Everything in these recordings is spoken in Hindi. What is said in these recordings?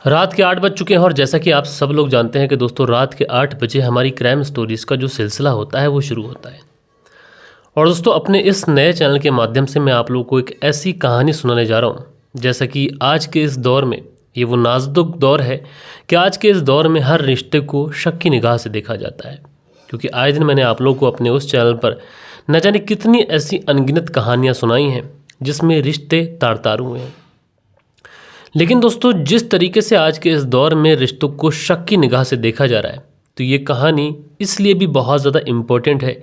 रात के 8 बज चुके हैं और जैसा कि आप सब लोग जानते हैं कि दोस्तों रात के 8 बजे हमारी क्राइम स्टोरीज़ का जो सिलसिला होता है वो शुरू होता है। और दोस्तों अपने इस नए चैनल के माध्यम से मैं आप लोगों को एक ऐसी कहानी सुनाने जा रहा हूँ जैसा कि आज के इस दौर में ये वो नाजुक दौर है कि आज के इस दौर में हर रिश्ते को शक की निगाह से देखा जाता है। क्योंकि आए दिन मैंने आप लोगों को अपने उस चैनल पर न जाने कितनी ऐसी अनगिनत कहानियाँ सुनाई हैं जिसमें रिश्ते तार तार हुए हैं। लेकिन दोस्तों जिस तरीके से आज के इस दौर में रिश्तों को शक की निगाह से देखा जा रहा है तो ये कहानी इसलिए भी बहुत ज़्यादा इम्पोर्टेंट है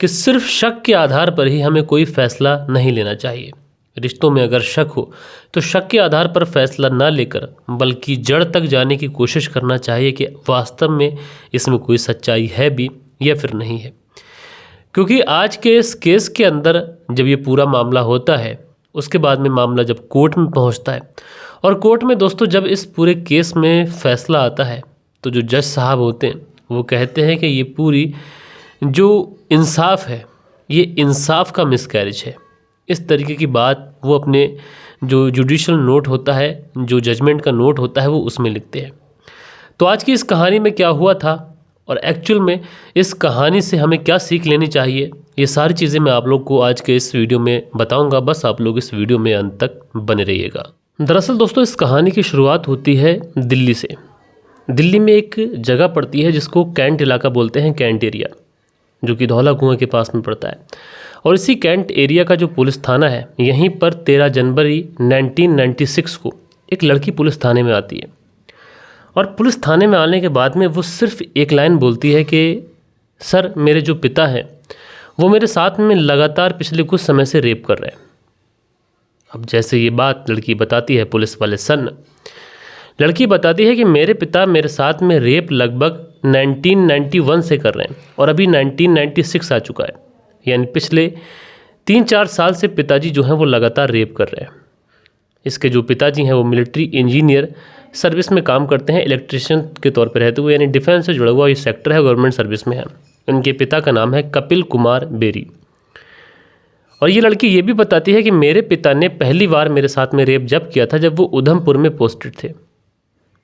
कि सिर्फ शक के आधार पर ही हमें कोई फ़ैसला नहीं लेना चाहिए। रिश्तों में अगर शक हो तो शक के आधार पर फैसला ना लेकर बल्कि जड़ तक जाने की कोशिश करना चाहिए कि वास्तव में इसमें कोई सच्चाई है भी या फिर नहीं है। क्योंकि आज के इस केस के अंदर जब ये पूरा मामला होता है उसके बाद में मामला जब कोर्ट में पहुंचता है और कोर्ट में दोस्तों जब इस पूरे केस में फैसला आता है तो जो जज साहब होते हैं वो कहते हैं कि ये पूरी जो इंसाफ है ये इंसाफ का मिसकैरेज है। इस तरीके की बात वो अपने जो जुडिशल नोट होता है, जो जजमेंट का नोट होता है वो उसमें लिखते हैं। तो आज की इस कहानी में क्या हुआ था और एक्चुअल में इस कहानी से हमें क्या सीख लेनी चाहिए, ये सारी चीज़ें मैं आप लोग को आज के इस वीडियो में बताऊंगा। बस आप लोग इस वीडियो में अंत तक बने रहिएगा। दरअसल दोस्तों इस कहानी की शुरुआत होती है दिल्ली से। दिल्ली में एक जगह पड़ती है जिसको कैंट इलाका बोलते हैं, कैंट एरिया, जो कि धौला कुआं के पास में पड़ता है। और इसी कैंट एरिया का जो पुलिस थाना है यहीं पर 13 जनवरी 1996 को एक लड़की पुलिस थाने में आती है। और पुलिस थाने में आने के बाद में वो सिर्फ एक लाइन बोलती है कि सर मेरे जो पिता हैं वो मेरे साथ में लगातार पिछले कुछ समय से रेप कर रहे हैं। अब जैसे ये बात लड़की बताती है पुलिस वाले सन्न, लड़की बताती है कि मेरे पिता मेरे साथ में रेप लगभग 1991 से कर रहे हैं और अभी 1996 आ चुका है, यानी पिछले 3-4 साल से पिताजी जो हैं वो लगातार रेप कर रहे हैं। इसके जो पिताजी हैं वो मिलिट्री इंजीनियर सर्विस में काम करते हैं, इलेक्ट्रिशियन के तौर पर रहते हुए, यानी डिफेंस से जुड़ा हुआ ये सेक्टर है, गवर्नमेंट सर्विस में है। उनके पिता का नाम है कपिल कुमार बेरी। और ये लड़की ये भी बताती है कि मेरे पिता ने पहली बार मेरे साथ में रेप जब किया था जब वो उधमपुर में पोस्टेड थे।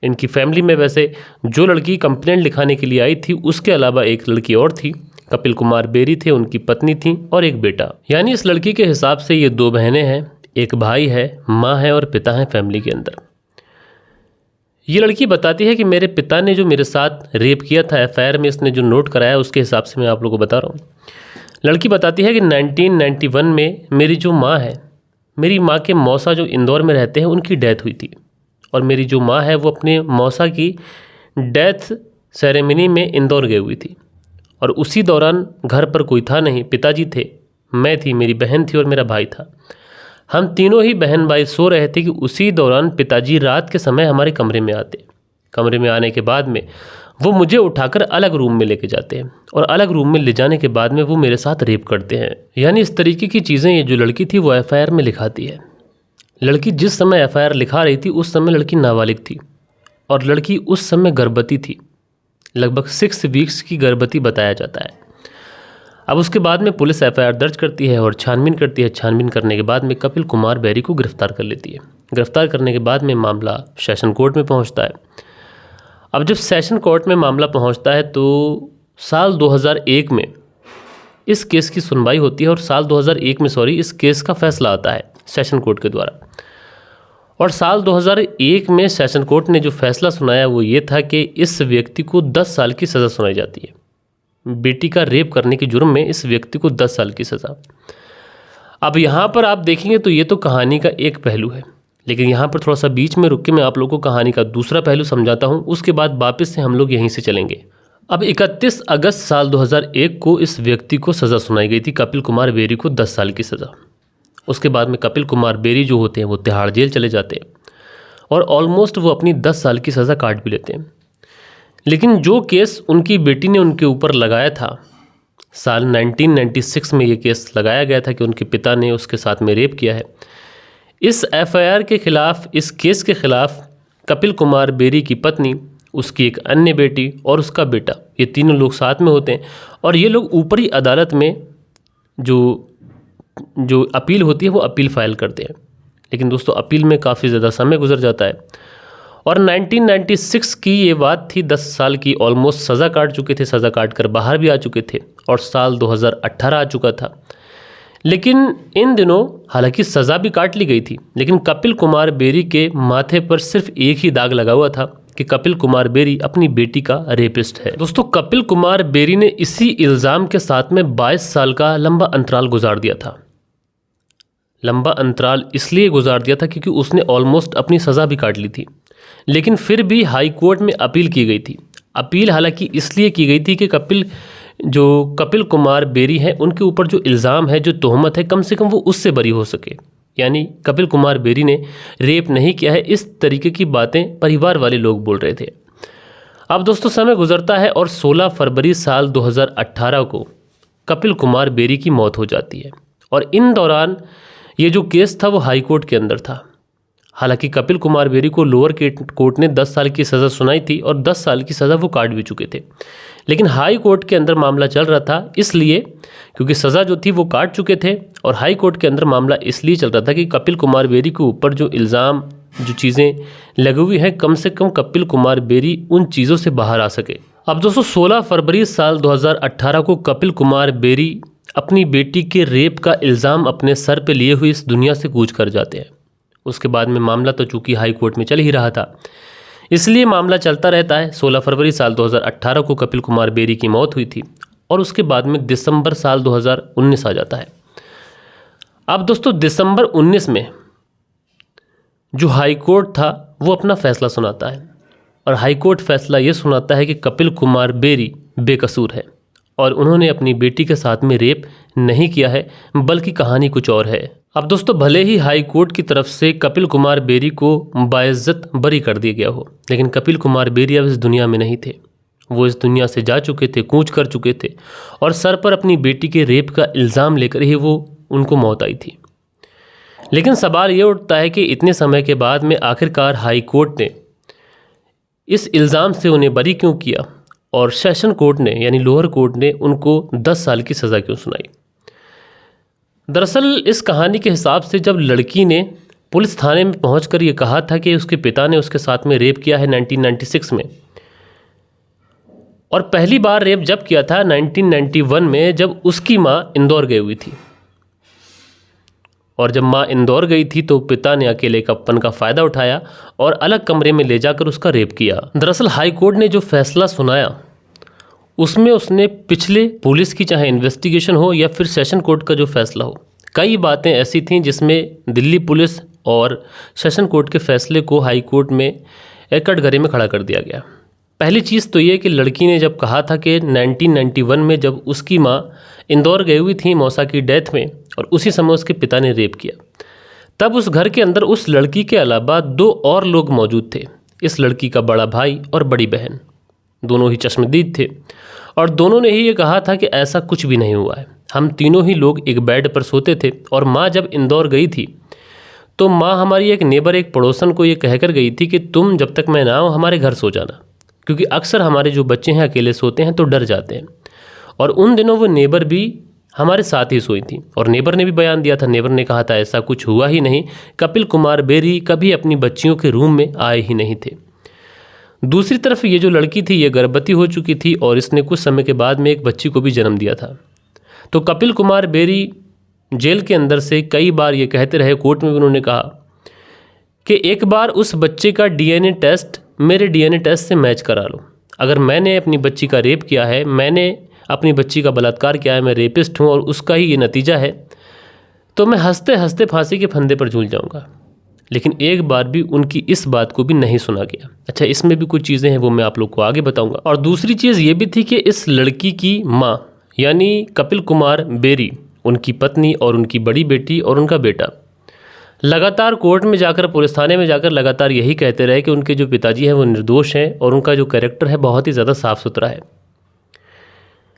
इनकी फैमिली में वैसे जो लड़की कंप्लेंट लिखाने के लिए आई थी उसके अलावा एक लड़की और थी, कपिल कुमार बेरी थे, उनकी पत्नी थी और एक बेटा। यानी इस लड़की के हिसाब से ये 2 बहनें हैं, एक भाई है, माँ है और पिता है फैमिली के अंदर। ये लड़की बताती है कि मेरे पिता ने जो मेरे साथ रेप किया था, एफआईआर में इसने जो नोट कराया उसके हिसाब से मैं आप लोगों को बता रहा हूँ। लड़की बताती है कि 1991 में मेरी जो माँ है, मेरी माँ के मौसा जो इंदौर में रहते हैं उनकी डेथ हुई थी। और मेरी जो माँ है वो अपने मौसा की डेथ सेरेमनी में इंदौर गई हुई थी। और उसी दौरान घर पर कोई था नहीं, पिताजी थे, मैं थी, मेरी बहन थी और मेरा भाई था। हम तीनों ही बहन भाई सो रहे थे कि उसी दौरान पिताजी रात के समय हमारे कमरे में आते। कमरे में आने के बाद में वो मुझे उठाकर अलग रूम में लेके जाते हैं और अलग रूम में ले जाने के बाद में वो मेरे साथ रेप करते हैं। यानी इस तरीके की चीज़ें ये जो लड़की थी वो एफआईआर में लिखाती है। लड़की जिस समय एफआईआर लिखा रही थी उस समय लड़की नाबालिग थी और लड़की उस समय गर्भवती थी, लगभग 6 वीक्स की गर्भवती बताया जाता है। अब उसके बाद में पुलिस एफआईआर दर्ज करती है और छानबीन करती है। छानबीन करने के बाद में कपिल कुमार बेरी को गिरफ्तार कर लेती है। गिरफ्तार करने के बाद में मामला सेशन कोर्ट में पहुंचता है। अब जब सेशन कोर्ट में मामला पहुंचता है तो साल 2001 में इस केस की सुनवाई होती है और साल 2001 में इस केस का फैसला आता है सेशन कोर्ट के द्वारा। और साल 2001 में सेशन कोर्ट ने जो फैसला सुनाया वो ये था कि इस व्यक्ति को 10 साल की सज़ा सुनाई जाती है। बेटी का रेप करने के जुर्म में इस व्यक्ति को 10 साल की सज़ा। अब यहाँ पर आप देखेंगे तो ये तो कहानी का एक पहलू है, लेकिन यहाँ पर थोड़ा सा बीच में रुक के मैं आप लोगों को कहानी का दूसरा पहलू समझाता हूँ। उसके बाद वापस से हम लोग यहीं से चलेंगे। अब 31 अगस्त साल 2001 को इस व्यक्ति को सज़ा सुनाई गई थी, कपिल कुमार बेरी को 10 साल की सज़ा। उसके बाद में कपिल कुमार बेरी जो होते हैं वो तिहाड़ जेल चले जाते हैं और ऑलमोस्ट वो अपनी 10 साल की सज़ा काट भी लेते हैं। लेकिन जो केस उनकी बेटी ने उनके ऊपर लगाया था, साल 1996 में ये केस लगाया गया था कि उनके पिता ने उसके साथ में रेप किया है। इस एफआईआर के ख़िलाफ़, इस केस के ख़िलाफ़ कपिल कुमार बेरी की पत्नी, उसकी एक अन्य बेटी और उसका बेटा, ये तीनों लोग साथ में होते हैं और ये लोग ऊपरी अदालत में जो अपील होती है वो अपील फ़ाइल करते हैं। लेकिन दोस्तों अपील में काफ़ी ज़्यादा समय गुजर जाता है और 1996 की ये बात थी, 10 साल की ऑलमोस्ट सज़ा काट चुके थे, सज़ा काट कर बाहर भी आ चुके थे और साल 2018 आ चुका था। लेकिन इन दिनों हालांकि सज़ा भी काट ली गई थी, लेकिन कपिल कुमार बेरी के माथे पर सिर्फ एक ही दाग लगा हुआ था कि कपिल कुमार बेरी अपनी बेटी का रेपिस्ट है। दोस्तों, कपिल कुमार बेरी ने इसी इल्ज़ाम के साथ में 22 साल का लंबा अंतराल गुजार दिया था। लंबा अंतराल इसलिए गुजार दिया था क्योंकि उसने ऑलमोस्ट अपनी सज़ा भी काट ली थी, लेकिन फिर भी हाई कोर्ट में अपील की गई थी। अपील हालांकि इसलिए की गई थी कि कपिल कुमार बेरी हैं उनके ऊपर जो इल्ज़ाम है, जो तोहमत है, कम से कम वो उससे बरी हो सके। यानी कपिल कुमार बेरी ने रेप नहीं किया है, इस तरीके की बातें परिवार वाले लोग बोल रहे थे। अब दोस्तों समय गुजरता है और 16 फरवरी साल 2018 को कपिल कुमार बेरी की मौत हो जाती है और इन दौरान ये जो केस था वो हाई कोर्ट के अंदर था। हालांकि कपिल कुमार बेरी को लोअर कोर्ट ने 10 साल की सज़ा सुनाई थी और 10 साल की सज़ा वो काट भी चुके थे, लेकिन हाई कोर्ट के अंदर मामला चल रहा था इसलिए क्योंकि सज़ा जो थी वो काट चुके थे और हाई कोर्ट के अंदर मामला इसलिए चल रहा था कि कपिल कुमार बेरी के ऊपर जो इल्ज़ाम, जो चीज़ें लगी हुई हैं, कम से कम कपिल कुमार बेरी उन चीज़ों से बाहर आ सके। अब दोस्तों 16 फरवरी साल 2018 को कपिल कुमार बेरी अपनी बेटी के रेप का इल्ज़ाम अपने सर पे लिए हुए इस दुनिया से कूच कर जाते हैं। उसके बाद में मामला तो चूँकि हाई कोर्ट में चल ही रहा था, इसलिए मामला चलता रहता है। 16 फरवरी साल 2018 को कपिल कुमार बेरी की मौत हुई थी और उसके बाद में दिसंबर साल 2019 आ जाता है। अब दोस्तों दिसंबर 19 में जो हाई कोर्ट था वो अपना फैसला सुनाता है और हाई कोर्ट फैसला ये सुनाता है कि कपिल कुमार बेरी बेकसूर है और उन्होंने अपनी बेटी के साथ में रेप नहीं किया है, बल्कि कहानी कुछ और है। अब दोस्तों भले ही हाई कोर्ट की तरफ से कपिल कुमार बेरी को बाइज्जत बरी कर दिया गया हो, लेकिन कपिल कुमार बेरी अब इस दुनिया में नहीं थे। वो इस दुनिया से जा चुके थे, कूच कर चुके थे और सर पर अपनी बेटी के रेप का इल्ज़ाम लेकर ही उनको मौत आई थी। लेकिन सवाल ये उठता है कि इतने समय के बाद में आखिरकार हाई कोर्ट ने इस इल्ज़ाम से उन्हें बरी क्यों किया और सेशन कोर्ट ने यानी लोअर कोर्ट ने उनको 10 साल की सज़ा क्यों सुनाई। दरअसल इस कहानी के हिसाब से जब लड़की ने पुलिस थाने में पहुंचकर ये कहा था कि उसके पिता ने उसके साथ में रेप किया है 1996 में, और पहली बार रेप जब किया था 1991 में, जब उसकी माँ इंदौर गई हुई थी, और जब माँ इंदौर गई थी तो पिता ने अकेलेपन का फ़ायदा उठाया और अलग कमरे में ले जाकर उसका रेप किया। दरअसल हाई कोर्ट ने जो फैसला सुनाया उसमें उसने पिछले पुलिस की चाहे इन्वेस्टिगेशन हो या फिर सेशन कोर्ट का जो फैसला हो, कई बातें ऐसी थीं जिसमें दिल्ली पुलिस और सेशन कोर्ट के फैसले को हाई कोर्ट में एक कटघरे में खड़ा कर दिया गया। पहली चीज़ तो ये कि लड़की ने जब कहा था कि 1991 में जब उसकी माँ इंदौर गई हुई थी मौसा की डेथ में और उसी समय उसके पिता ने रेप किया, तब उस घर के अंदर उस लड़की के अलावा 2 और लोग मौजूद थे। इस लड़की का बड़ा भाई और बड़ी बहन, दोनों ही चश्मदीद थे और दोनों ने ही ये कहा था कि ऐसा कुछ भी नहीं हुआ है, हम तीनों ही लोग एक बेड पर सोते थे और माँ जब इंदौर गई थी तो माँ हमारी एक नेबर, एक पड़ोसन को ये कहकर गई थी कि तुम जब तक मैं ना आऊँ हमारे घर सो जाना, क्योंकि अक्सर हमारे जो बच्चे हैं अकेले सोते हैं तो डर जाते हैं। और उन दिनों वो नेबर भी हमारे साथ ही सोई थी और नेबर ने भी बयान दिया था, नेबर ने कहा था ऐसा कुछ हुआ ही नहीं, कपिल कुमार बेरी कभी अपनी बच्चियों के रूम में आए ही नहीं थे। दूसरी तरफ ये जो लड़की थी ये गर्भवती हो चुकी थी और इसने कुछ समय के बाद में एक बच्ची को भी जन्म दिया था। तो कपिल कुमार बेरी जेल के अंदर से कई बार ये कहते रहे, कोर्ट में भी उन्होंने कहा कि एक बार उस बच्चे का डीएनए टेस्ट मेरे डीएनए टेस्ट से मैच करा लो, अगर मैंने अपनी बच्ची का रेप किया है, मैंने अपनी बच्ची का बलात्कार किया है, मैं रेपिस्ट हूँ और उसका ही ये नतीजा है, तो मैं हंसते हंसते फांसी के फंदे पर झूल जाऊँगा। लेकिन एक बार भी उनकी इस बात को भी नहीं सुना गया। अच्छा, इसमें भी कुछ चीज़ें हैं वो मैं आप लोग को आगे बताऊंगा। और दूसरी चीज़ ये भी थी कि इस लड़की की माँ यानी कपिल कुमार बेरी, उनकी पत्नी और उनकी बड़ी बेटी और उनका बेटा लगातार कोर्ट में जाकर, पुलिस थाने में जाकर लगातार यही कहते रहे कि उनके जो पिताजी हैं वो निर्दोष हैं और उनका जो कैरेक्टर है बहुत ही ज़्यादा साफ़ सुथरा है।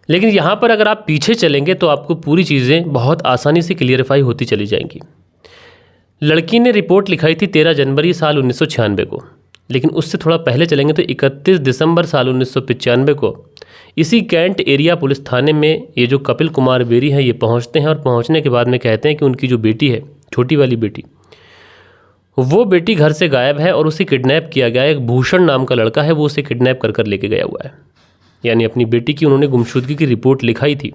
लेकिन यहाँ पर अगर आप पीछे चलेंगे तो आपको पूरी चीज़ें बहुत आसानी से क्लियरिफाई होती चली जाएंगी। लड़की ने रिपोर्ट लिखाई थी 13 जनवरी साल 1996 को, लेकिन उससे थोड़ा पहले चलेंगे तो 31 दिसंबर साल 1995 को इसी कैंट एरिया पुलिस थाने में ये जो कपिल कुमार बेरी हैं ये पहुंचते हैं और पहुंचने के बाद में कहते हैं कि उनकी जो बेटी है, छोटी वाली बेटी, वो बेटी घर से गायब है और उसे किडनैप किया गया। एक भूषण नाम का लड़का है, वो उसे किडनैप कर कर लेके गया हुआ है। यानी अपनी बेटी की उन्होंने गुमशुदगी की रिपोर्ट लिखाई थी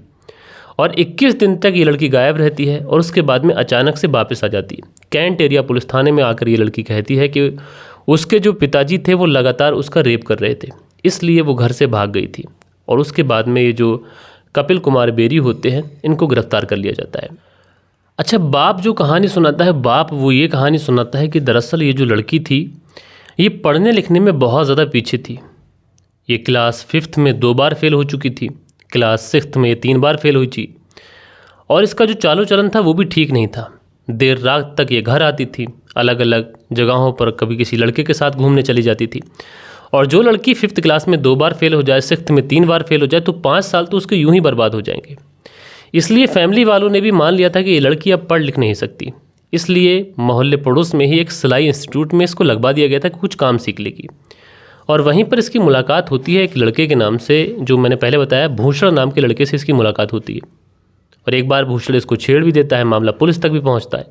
और 21 दिन तक ये लड़की गायब रहती है और उसके बाद में अचानक से वापस आ जाती है। कैंट एरिया पुलिस थाने में आकर ये लड़की कहती है कि उसके जो पिताजी थे वो लगातार उसका रेप कर रहे थे, इसलिए वो घर से भाग गई थी। और उसके बाद में ये जो कपिल कुमार बेरी होते हैं, इनको गिरफ्तार कर लिया जाता है। अच्छा, बाप जो कहानी सुनाता है, बाप वो ये कहानी सुनाता है कि दरअसल ये जो लड़की थी, ये पढ़ने लिखने में बहुत ज़्यादा पीछे थी। ये क्लास 5th में 2 बार फेल हो चुकी थी, क्लास 6th में ये 3 बार फेल हुई थी। और इसका जो चालो चलन था वो भी ठीक नहीं था। देर रात तक ये घर आती थी, अलग अलग जगहों पर कभी किसी लड़के के साथ घूमने चली जाती थी। और जो लड़की 5th क्लास में 2 बार फेल हो जाए, 6th में 3 बार फेल हो जाए, तो 5 साल तो उसके यूं ही बर्बाद हो जाएंगे। इसलिए फैमिली वालों ने भी मान लिया था कि ये लड़की अब पढ़ लिख नहीं सकती। इसलिए मोहल्ले पड़ोस में ही एक सिलाई इंस्टीट्यूट में इसको लगवा दिया गया था कि कुछ काम सीख लेगी। और वहीं पर इसकी मुलाकात होती है एक लड़के के नाम से, जो मैंने पहले बताया, भूषण नाम के लड़के से इसकी मुलाकात होती है। और एक बार भूषण इसको छेड़ भी देता है, मामला पुलिस तक भी पहुंचता है।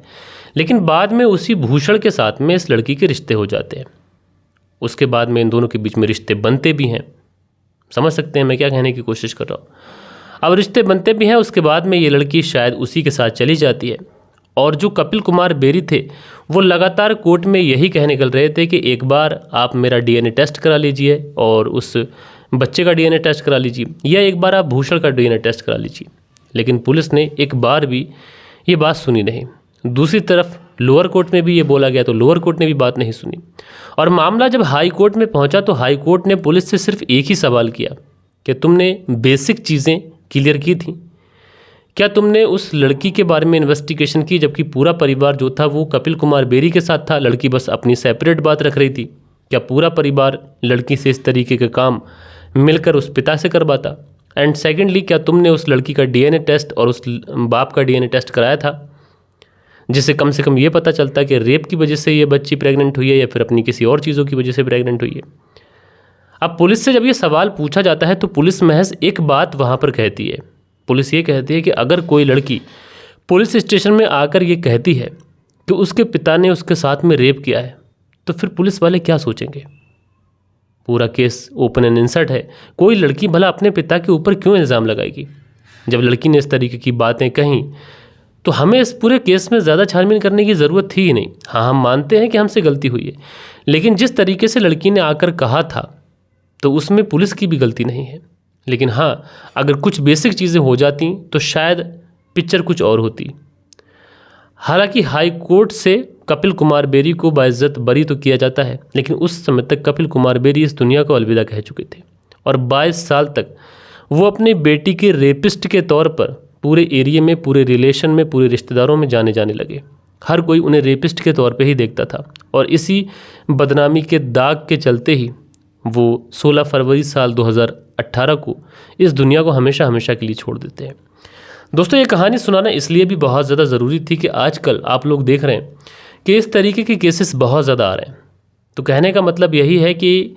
लेकिन बाद में उसी भूषण के साथ में इस लड़की के रिश्ते हो जाते हैं। उसके बाद में इन दोनों के बीच में रिश्ते बनते भी हैं। समझ सकते हैं मैं क्या कहने की कोशिश कर रहा हूँ। अब रिश्ते बनते भी हैं, उसके बाद में ये लड़की शायद उसी के साथ चली जाती है। और जो कपिल कुमार बेरी थे, वो लगातार कोर्ट में यही कहने निकल रहे थे कि एक बार आप मेरा डीएनए टेस्ट करा लीजिए और उस बच्चे का डीएनए टेस्ट करा लीजिए, या एक बार आप भूषण का डीएनए टेस्ट करा लीजिए। लेकिन पुलिस ने एक बार भी ये बात सुनी नहीं। दूसरी तरफ लोअर कोर्ट में भी ये बोला गया तो लोअर कोर्ट ने भी बात नहीं सुनी। और मामला जब हाई कोर्ट में पहुंचा तो हाई कोर्ट ने पुलिस से सिर्फ एक ही सवाल किया कि तुमने बेसिक चीज़ें क्लियर की थी? क्या तुमने उस लड़की के बारे में इन्वेस्टिगेशन की, जबकि पूरा परिवार जो था वो कपिल कुमार बेरी के साथ था? लड़की बस अपनी सेपरेट बात रख रही थी। क्या पूरा परिवार लड़की से इस तरीके के काम मिलकर उस पिता से करवाता? एंड सेकेंडली, क्या तुमने उस लड़की का डीएनए टेस्ट और उस बाप का डीएनए टेस्ट कराया था, जिससे कम से कम ये पता चलता कि रेप की वजह से ये बच्ची प्रेग्नेंट हुई है या फिर अपनी किसी और चीज़ों की वजह से प्रेग्नेंट हुई है? अब पुलिस से जब ये सवाल पूछा जाता है तो पुलिस महज एक बात वहाँ पर कहती है। पुलिस ये कहती है कि अगर कोई लड़की पुलिस स्टेशन में आकर ये कहती है कि उसके पिता ने उसके साथ में रेप किया है, तो फिर पुलिस वाले क्या सोचेंगे? पूरा केस ओपन एंड इंसर्ट है। कोई लड़की भला अपने पिता के ऊपर क्यों इल्ज़ाम लगाएगी? जब लड़की ने इस तरीके की बातें कहीं तो हमें इस पूरे केस में ज़्यादा छानबीन करने की ज़रूरत थी ही नहीं। हाँ, हम मानते हैं कि हमसे गलती हुई है, लेकिन जिस तरीके से लड़की ने आकर कहा था तो उसमें पुलिस की भी गलती नहीं है। लेकिन हाँ, अगर कुछ बेसिक चीज़ें हो जाती तो शायद पिक्चर कुछ और होती। हालांकि हाई कोर्ट से कपिल कुमार बेरी को बाइज्जत बरी तो किया जाता है, लेकिन उस समय तक कपिल कुमार बेरी इस दुनिया को अलविदा कह चुके थे और 22 साल तक वो अपनी बेटी के रेपिस्ट के तौर पर पूरे एरिया में, पूरे रिलेशन में, पूरे रिश्तेदारों में जाने लगे। हर कोई उन्हें रेपिस्ट के तौर पे ही देखता था और इसी बदनामी के दाग के चलते ही वो 16 फरवरी साल 2018 को इस दुनिया को हमेशा हमेशा के लिए छोड़ देते हैं। दोस्तों, ये कहानी सुनाना इसलिए भी बहुत ज़्यादा ज़रूरी थी कि आजकल आप लोग देख रहे हैं कि इस तरीके के केसेस बहुत ज़्यादा आ रहे हैं। तो कहने का मतलब यही है कि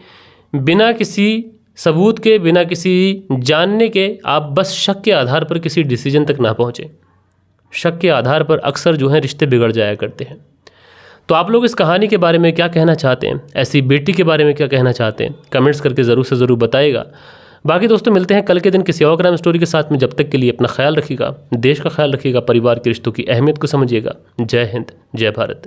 बिना किसी सबूत के, बिना किसी जानने के, आप बस शक के आधार पर किसी डिसीजन तक ना पहुँचें। शक के आधार पर अक्सर जो है रिश्ते बिगड़ जाया करते हैं। तो आप लोग इस कहानी के बारे में क्या कहना चाहते हैं? ऐसी बेटी के बारे में क्या कहना चाहते हैं? कमेंट्स करके ज़रूर से ज़रूर बताइएगा। बाकी दोस्तों, मिलते हैं कल के दिन किसी और क्राइम स्टोरी के साथ में। जब तक के लिए अपना ख्याल रखिएगा, देश का ख्याल रखिएगा, परिवार के रिश्तों की अहमियत को समझिएगा। जय हिंद, जय भारत।